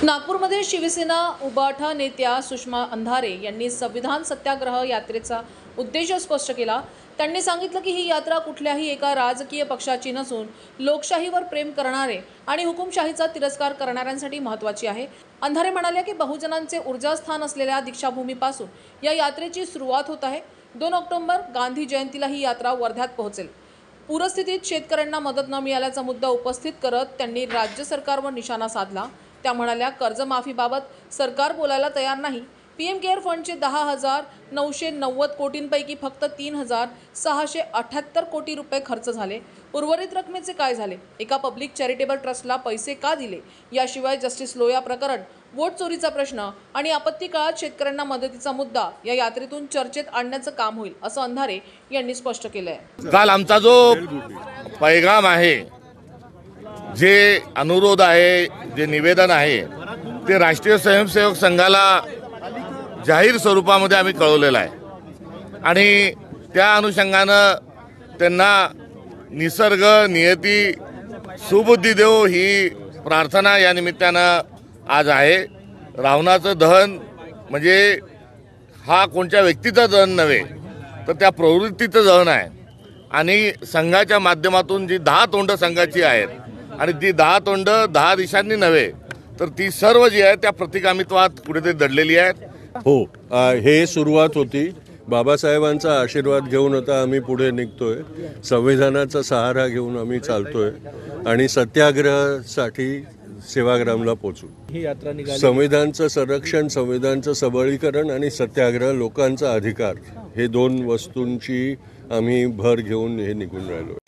नागपूरमध्ये शिवसेना उबाठा नेत्या सुषमा अंधारे यांनी संविधान सत्याग्रह यात्रेचा उद्देश स्पष्ट केला। त्यांनी सांगितलं की ही यात्रा कुठल्याही एका राजकीय पक्षाची नसून लोकशाहीवर प्रेम करणारे आणि हुकुमशाहीचा तिरस्कार करणाऱ्यांसाठी महत्त्वाची आहे। अंधारे म्हणाले की बहुजनांचे ऊर्जास्थान असलेल्या दीक्षाभूमीपासून या यात्रेची सुरुवात होत आहे। 2 ऑक्टोबर गांधी जयंतीला ही यात्रा वर्ध्यात पोहोचेल। पूरस्थितीत शेतकऱ्यांना मदत न मिळाल्याचा मुद्दा उपस्थित करत त्यांनी राज्य सरकारवर निशाणा साधला। त्या म्हणाल्या कर्जमाफीबाबत सरकार बोलायला तयार नाही। पीएम केअर फंडचे 10,990 कोटींपैकी फक्त 3,678 कोटी रुपये खर्च झाले। उर्वरित रकमेचे काय झाले? एका पब्लिक चॅरिटेबल ट्रस्टला पैसे का दिले? याशिवाय जस्टिस लोया प्रकरण, वोट चोरीचा प्रश्न आणि आपत्ती काळात शेतकऱ्यांना मदतीचा मुद्दा या यात्रेतून चर्चेत आणण्याचं काम होईल, असं अंधारे यांनी स्पष्ट केलंय। काल आमचा जो पैगाम आहे, जे अनुरोध आहे, जे निवेदन आहे, ते राष्ट्रीय स्वयंसेवक संघाला जाहीर स्वरूपामध्ये आम्ही कळवलेलं आहे आणि त्या अनुषंगानं त्यांना निसर्ग नियती सुबुद्धी देव ही प्रार्थना या निमित्तानं आज आहे। रावणाचं दहन म्हणजे हा कोणत्या व्यक्तीचं दहन नव्हे, तर त्या प्रवृत्तीचं दहन आहे आणि संघाच्या माध्यमातून जी 10 तोंड संघाची आहेत आणि ती 10 तोंड 10 दिशांनी नव्हे, तर ती सर्व जी आहे त्या प्रतिगामित्वात कुठेतरी दडलेली आहेत। हो, हे सुरुवात होती। बाबासाहेबांचा आशीर्वाद घेऊन आता आम्ही पुढे निघतोय, संविधानाचा सहारा घेऊन आम्ही चालतोय आणि सत्याग्रहासाठी सेवाग्रामला पोहोचू। ही यात्रा निघाली। संविधानाचं संरक्षण, संविधानाचं सबलीकरण आणि सत्याग्रह, लोकांचा अधिकार, हे 2 वस्तूंची आम्ही भर घेऊन हे निघून राहिलो।